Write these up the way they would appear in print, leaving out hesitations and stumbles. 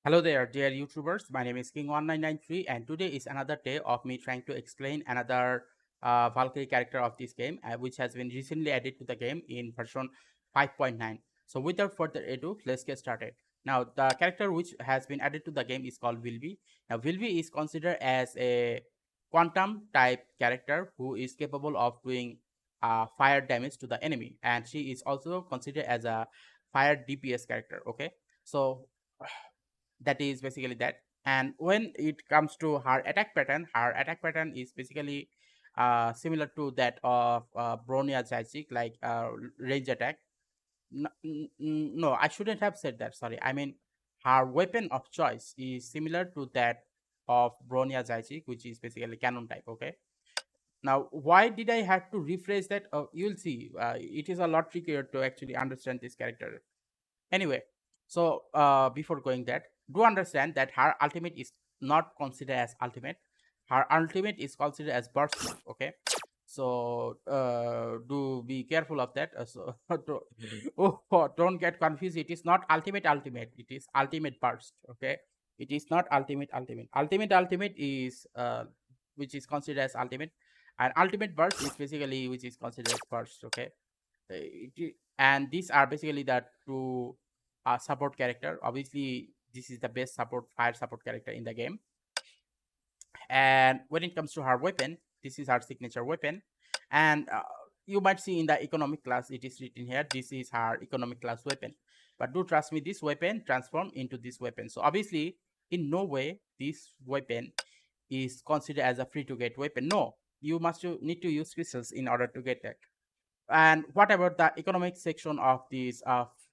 Hello there, dear YouTubers. My name is King1993, and today is another day of me trying to explain another Valkyrie character of this game, which has been recently added to the game in version 5.9. So, without further ado, let's get started. Now, the character which has been added to the game is called Vill. Now, Vill is considered as a quantum type character who is capable of doing fire damage to the enemy, and she is also considered as a fire DPS character. Okay, so that is basically that. And when it comes to her attack pattern is basically similar to that of Bronya Zajic, like range attack. No, I shouldn't have said that, sorry. I mean, her weapon of choice is similar to that of Bronya Zajic, which is basically cannon type. Okay, now why did I have to rephrase that? You'll see, it is a lot trickier to actually understand this character. Anyway, so before going that, do understand that her ultimate is not considered as ultimate. Her ultimate is considered as burst mode. Okay, so do be careful of that. Don't get confused. It is not ultimate ultimate. It is ultimate burst. Okay, it is not ultimate ultimate. Ultimate is which is considered as ultimate, and ultimate burst is basically which is considered as burst. Okay, and these are basically the two support character. Obviously, this is the best fire support character in the game. And when it comes to her weapon, this is her signature weapon. And you might see in the economic class, it is written here, this is her economic class weapon. But do trust me, this weapon transform into this weapon. So obviously, in no way this weapon is considered as a free to get weapon. No, you need to use crystals in order to get that. And what about the economic section of this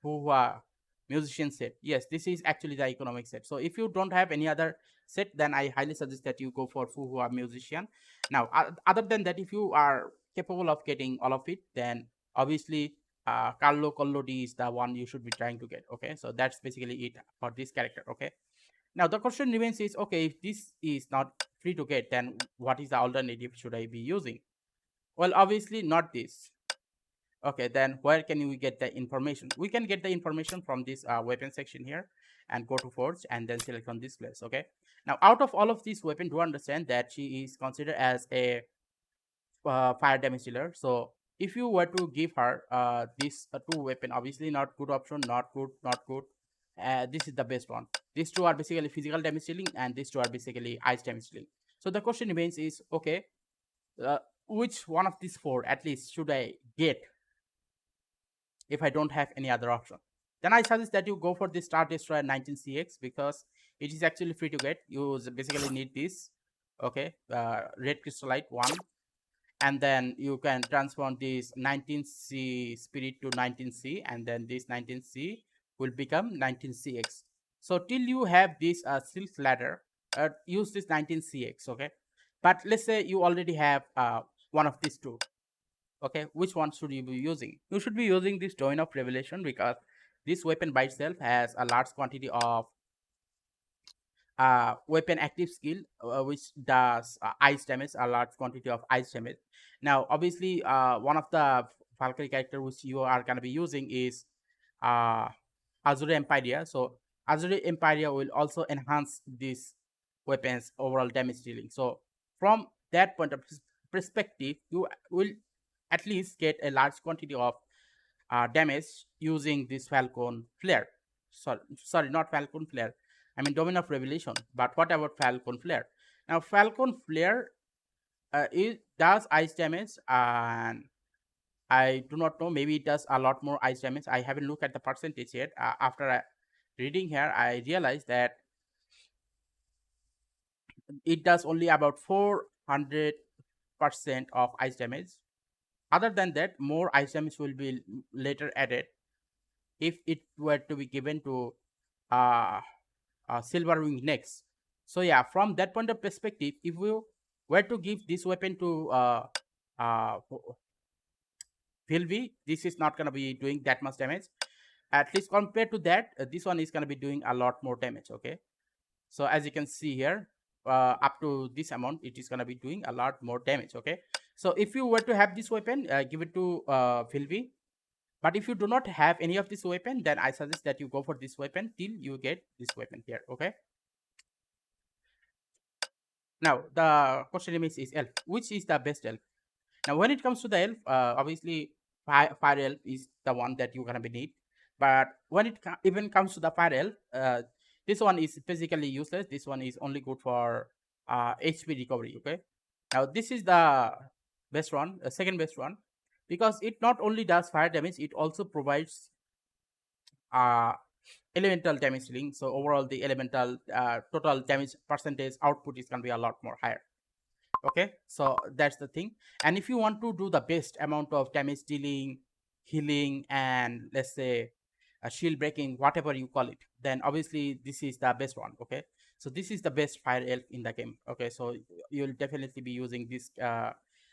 Fuhua musician set? Yes, this is actually the economic set. So if you don't have any other set, then I highly suggest that you go for Fuhua musician. Now, other than that, if you are capable of getting all of it, then obviously Carlo Collodi is the one you should be trying to get. Okay, so that's basically it for this character. Okay, now the question remains is, okay, if this is not free to get, then what is the alternative should I be using? Well, obviously not this. Okay, then where can we get the information? We can get the information from this weapon section here and go to forge and then select on this place. Okay, now out of all of these weapon, do understand that she is considered as a fire damage dealer. So if you were to give her this two weapon, obviously not good option, not good, not good. This is the best one. These two are basically physical damage dealing, and these two are basically ice damage dealing. So the question remains is, okay, which one of these four at least should I get if I don't have any other option? Then I suggest that you go for the Star Destroyer 19CX because it is actually free to get. You basically need this. Okay, red crystallite one, and then you can transform this 19C spirit to 19C, and then this 19C will become 19CX. So till you have this silk ladder, use this 19CX. Okay, but let's say you already have one of these two. Okay, which one should you be using? You should be using this Domain of Revelation because this weapon by itself has a large quantity of weapon active skill, which does ice damage, a large quantity of ice damage. Now obviously one of the Valkyrie character which you are going to be using is uh, Azure Empyrea. So Azure Empyrea will also enhance this weapon's overall damage dealing. So from that point of perspective, you will at least get a large quantity of damage using this Falcon Flare. Sorry, not Falcon Flare. I mean Domain of Revelation. But what about Falcon Flare? Now Falcon Flare it does ice damage, and I do not know. Maybe it does a lot more ice damage. I haven't looked at the percentage yet. After reading here, I realized that it does only about 400% of ice damage. Other than that, more ice damage will be later added if it were to be given to uh, silver wing next. So yeah, from that point of perspective, if we were to give this weapon to uh, Vilvi, this is not going to be doing that much damage. At least compared to that, this one is going to be doing a lot more damage. Okay, so as you can see here, up to this amount, it is going to be doing a lot more damage. Okay, so if you were to have this weapon, give it to Vilvi. But if you do not have any of this weapon, then I suggest that you go for this weapon till you get this weapon here. Okay. Now the question remains is elf. Which is the best elf? Now when it comes to the elf, obviously fire elf is the one that you're gonna be need. But when it even comes to the fire elf, this one is physically useless. This one is only good for HP recovery. Okay. Now this is the best one, second best one, because it not only does fire damage, it also provides uh elemental damage link. So overall, the elemental total damage percentage output is gonna be a lot more higher. Okay, so that's the thing. And if you want to do the best amount of damage dealing, healing, and let's say shield breaking, whatever you call it, then obviously this is the best one. Okay, so this is the best fire elf in the game. Okay, so you'll definitely be using this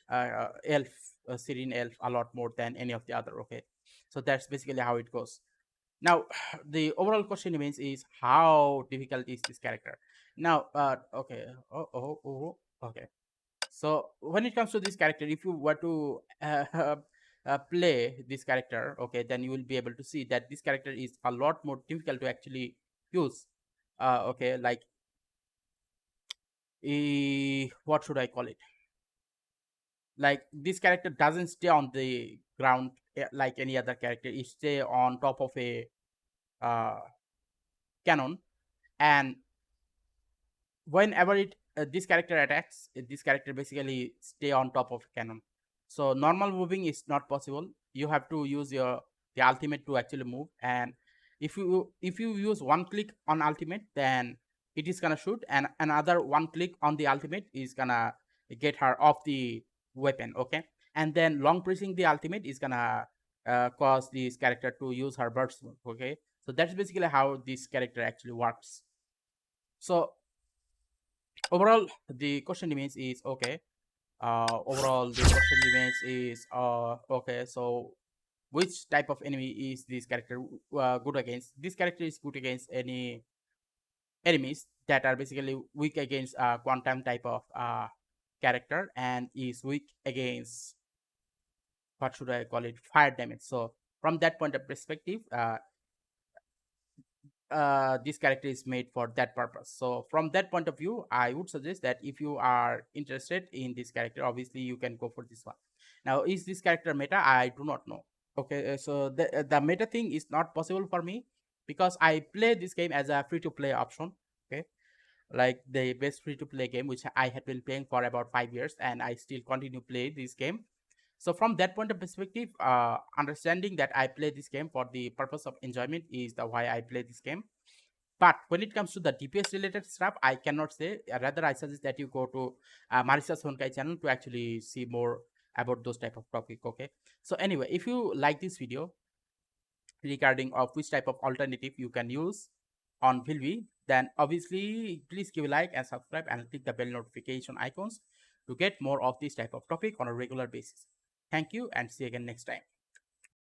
elf, serene elf, a lot more than any of the other. Okay, so that's basically how it goes. Now the overall question remains is how difficult is this character. Now okay, okay, so when it comes to this character, if you were to play this character, okay, then you will be able to see that this character is a lot more difficult to actually use. Okay, like what should I call it? Like this character doesn't stay on the ground like any other character. It stay on top of a uh, cannon, and whenever this character attacks, this character basically stay on top of cannon. So normal moving is not possible. You have to use your the ultimate to actually move. And if you use one click on ultimate, then it is gonna shoot, and another one click on the ultimate is gonna get her off the weapon. Okay, and then long pressing the ultimate is gonna cause this character to use her burst move. Okay, so that's basically how this character actually works. So overall the question remains is okay. Overall the question remains is okay, so which type of enemy is this character good against? This character is good against any enemies that are basically weak against quantum type of character, and is weak against, what should I call it, fire damage. So from that point of perspective, this character is made for that purpose. So from that point of view, I would suggest that if you are interested in this character, obviously you can go for this one. Now, is this character meta? I do not know. Okay, so the meta thing is not possible for me because I play this game as a free to play option. Okay, like the best free to play game which I had been playing for about 5 years, and I still continue play this game. So from that point of perspective, understanding that I play this game for the purpose of enjoyment is the why I play this game. But when it comes to the DPS related stuff, I cannot say. Rather, I suggest that you go to Marisa's Honkai channel to actually see more about those type of topic. Okay. So anyway, if you like this video regarding of which type of alternative you can use on Vill, then obviously please give a like and subscribe and click the bell notification icons to get more of this type of topic on a regular basis. Thank you and see you again next time.